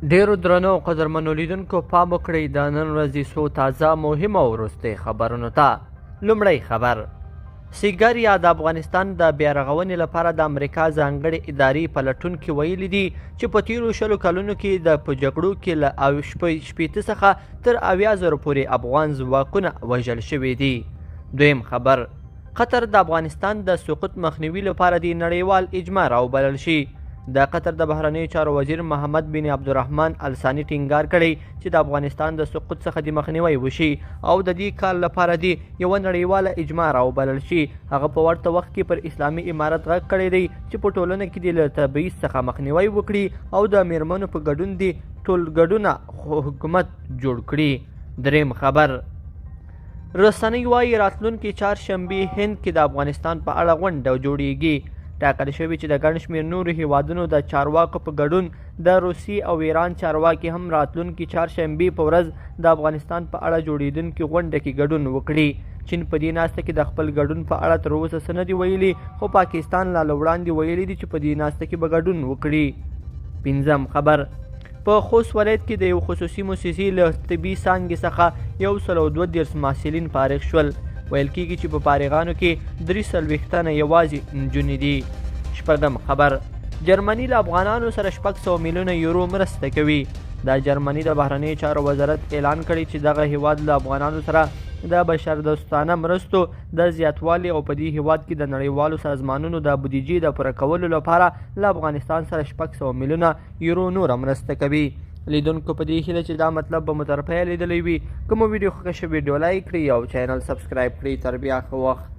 ډیرو درنو او قدرمنو لیدونکو پام وکړئ د نن ورځې څو تازه مهمه او وروستۍ خبرونو ته. لومړی خبر: سیګر یا د افغانستان د بیارغونې لپاره د امریکا ځانګړې ادارې پلټونکي ویلي دي چې په تیرو 20 کلونو کې د په جګړو کې له 80 څخه تر 80,000 پورې افغان ځواکونه وژل شوي دي. دویم خبر: قطر د افغانستان د سقوط مخنیوي لپاره د نړیوال اجماع راوبلل شي. د قطر د بهرنیو چارو وزیر محمد بن عبدالرحمن الثاني ټینګار کړی چې د افغانستان د سقوط څخه د مخنیوی وشي او د دې کار لپاره د یوه نړیواله اجماع راوبلل شي. هغه په ورته وخت کې پر اسلامي امارت غږ کړی دی چې په ټولنه کې د تبعیض څخه مخنیوی وکړي او د میرمنو په ګډون د ټولګډونه حکومت جوړ کړي. دریم خبر: رسنۍ وایي راتلونکي چهارشنبې هند کې د افغانستان په اړه غونډه جوړیږي. ټاکل شوي چې د ګڼ شمېر نورو هیوادونو د چارواکو په ګډون د روسیې او ایران چارواکي هم راتلونکي چهارشنبې په ورځ د افغانستان په اړه جوړیدونکي غونډه کې ګډون وکړي. چین په دې ناسته کې د خپل ګډون په اړه تر اوسه څه نه دي ویلي، خو پاکستان لا له وړاندې ویلي دي چې په دې ناسته کې به ګډون وکړي. پنځم خبر: په خوست ولایت کې د یو خصوصي موسسې له طبي څانګې څخه 132 محصلین فارغ شول. ویل کېږي چې په فارغانو کې 43 تنه یوازې نجونې دي. شپږم خبر: جرمني له افغانانو سره 600 میلیونه یورو مرسته کوي. د جرمني د بهرنیو چارو وزارت اعلان کړی چې دغه هیواد له افغانانو سره د بشردوستانه مرستو د زیاتوالي او په دې هیواد کې د نړیوالو سازمانونو د بودیجې د پوره کولو لپاره له افغانستان سره 600 میلیونه یورو نوره مرسته کوي. لیدونکو په دې هیله چې دا مطلب به مو طرفه لیدلی وي. کومه ویډیو خوښه شوې ویډیو لایک کړئ او چینل سبسکرایب کړئ. تر بیا ښه وخت.